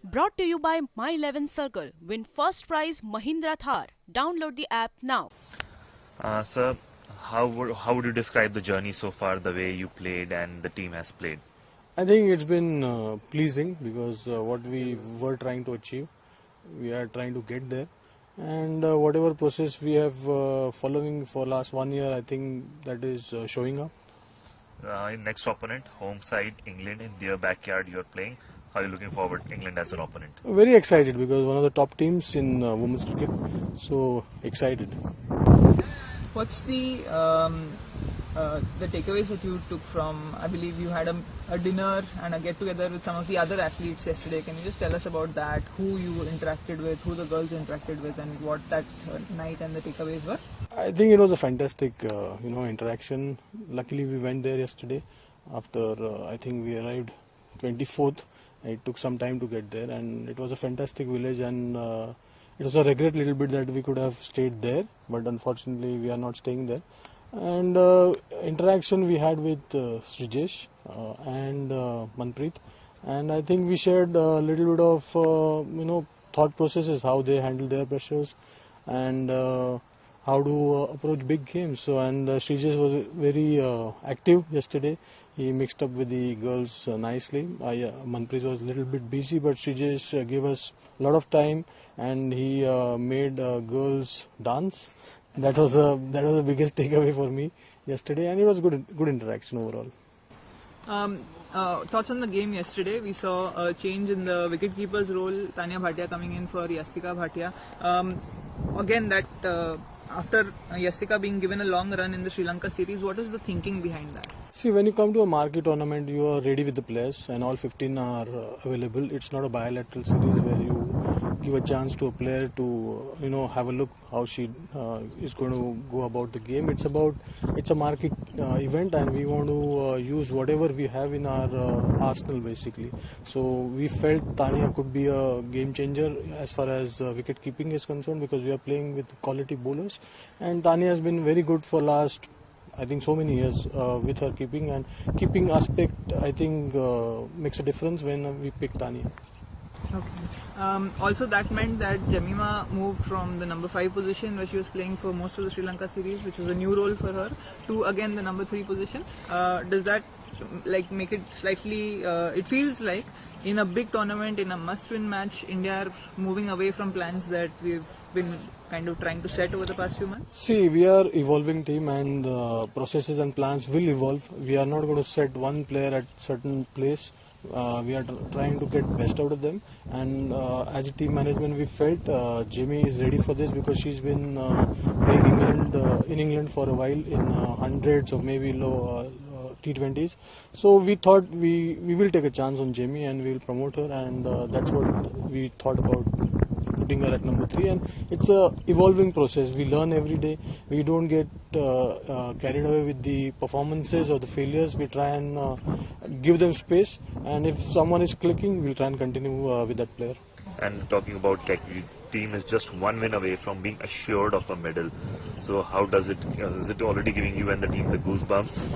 Brought to you by My 11 Circle. Win first prize Mahindra Thar. Download the app now. Sir, how would you describe the journey so far, the way you played and the team has played? I think it's been pleasing because what we were trying to achieve, we are trying to get there, and whatever process we have following for last 1 year, I think that is showing up. Next opponent, home side, England in their backyard. You're playing. How are you looking forward? England as an opponent. Very excited because one of the top teams in women's cricket, so excited. What's the takeaways that you took from? I believe you had a dinner and a get together with some of the other athletes yesterday. Can you just tell us about that? Who you interacted with, who the girls interacted with, and what that night and the takeaways were? I think it was a fantastic, interaction. Luckily, we went there yesterday. After I think we arrived 24th. It took some time to get there, and it was a fantastic village. And it was a regret little bit that we could have stayed there, but unfortunately, we are not staying there. And interaction we had with Srijesh and Manpreet, and I think we shared a little bit of thought processes, how they handle their pressures, and how to approach big games. So and Srijesh was very active yesterday. He mixed up with the girls nicely. Manpreet was a little bit busy, but Srijesh gave us a lot of time, and he made girls dance. That was the biggest takeaway for me yesterday, and it was good interaction overall. Thoughts on the game yesterday? We saw a change in the wicketkeeper's role, Tanya Bhatia coming in for Yastika Bhatia. Again, that after Yastika being given a long run in the Sri Lanka series, what is the thinking behind that? See, when you come to a marquee tournament, you are ready with the players, and all 15 are available. It's not a bilateral series where you give a chance to a player to have a look how she is going to go about the game. It's a market event, and we want to use whatever we have in our arsenal basically. So we felt Tanya could be a game changer as far as wicket keeping is concerned, because we are playing with quality bowlers, and Tanya has been very good for last I think so many years with her keeping, and keeping aspect I think makes a difference when we pick Tanya. Okay. Also, that meant that Jemima moved from the number 5 position, where she was playing for most of the Sri Lanka series, which was a new role for her, to again the number 3 position. Does that make it slightly? It feels like in a big tournament, in a must-win match, India are moving away from plans that we've been kind of trying to set over the past few months. See, we are evolving team, and processes and plans will evolve. We are not going to set one player at certain place. We are trying to get best out of them, and as a team management we felt Jamie is ready for this, because she's been playing in England for a while in hundreds or maybe low T20s. So we thought we will take a chance on Jamie and we will promote her, and that's what we thought about putting her at number 3. And it's a evolving process. We learn every day. We don't get carried away with the performances or the failures. We try and give them space, and if someone is clicking, we'll try and continue with that player. And talking about tech, the team is just one win away from being assured of a medal. So how does it? Is it already giving you and the team the goosebumps?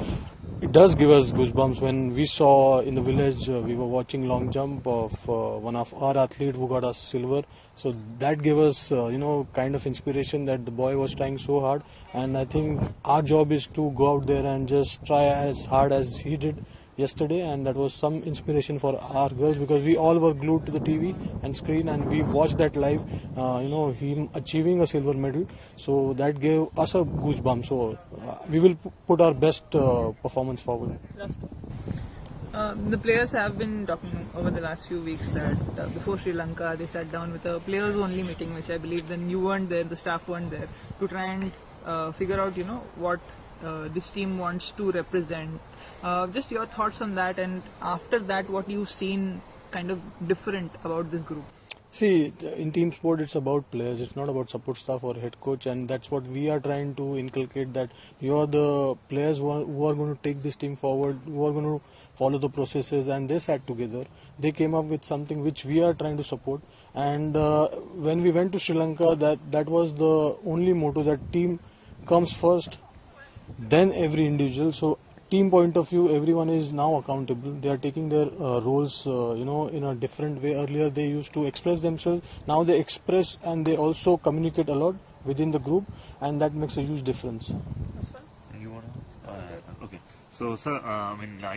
It does give us goosebumps. When we saw in the village, we were watching long jump of one of our athletes who got us silver. So that gave us, kind of inspiration that the boy was trying so hard. And I think our job is to go out there and just try as hard as he did yesterday. And that was some inspiration for our girls, because we all were glued to the TV and screen, and we watched that live. Him achieving a silver medal. So that gave us a goosebump. So we will put our best performance forward. The players have been talking over the last few weeks that before Sri Lanka they sat down with a players only meeting, which I believe then you weren't there, the staff weren't there, to try and figure out what this team wants to represent. Just your thoughts on that, and after that what you've seen kind of different about this group. See, in team sport, it's about players. It's not about support staff or head coach, and that's what we are trying to inculcate. That you are the players who are going to take this team forward, who are going to follow the processes, and they sat together. They came up with something which we are trying to support. And when we went to Sri Lanka, that was the only motto, that team comes first, then every individual. So team point of view, everyone is now accountable. They are taking their roles, in a different way. Earlier they used to express themselves. Now they express and they also communicate a lot within the group, and that makes a huge difference. You want to? Okay. So, sir,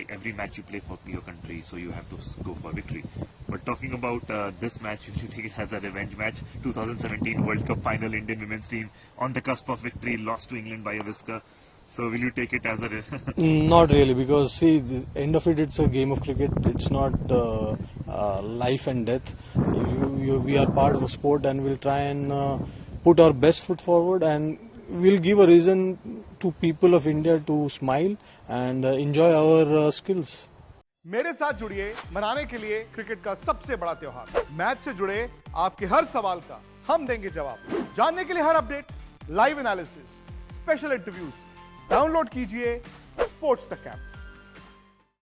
every match you play for your country, so you have to go for victory. But talking about this match, you should take it as a revenge match. 2017 World Cup final, Indian women's team on the cusp of victory, lost to England by a whisker. So, will you take it as a? Not really, because see, the end of it, it's a game of cricket. It's not life and death. We are part of a sport, and we'll try and put our best foot forward, and we'll give a reason to people of India to smile and enjoy our skills. मेरे साथ जुड़िए मनाने के लिए cricket का सबसे बड़ा त्योहार। मैच से जुड़े आपके हर सवाल का हम देंगे जवाब। जानने के लिए हर update, live analysis, special interviews download कीजिए स्पोर्ट्स तक ऐप।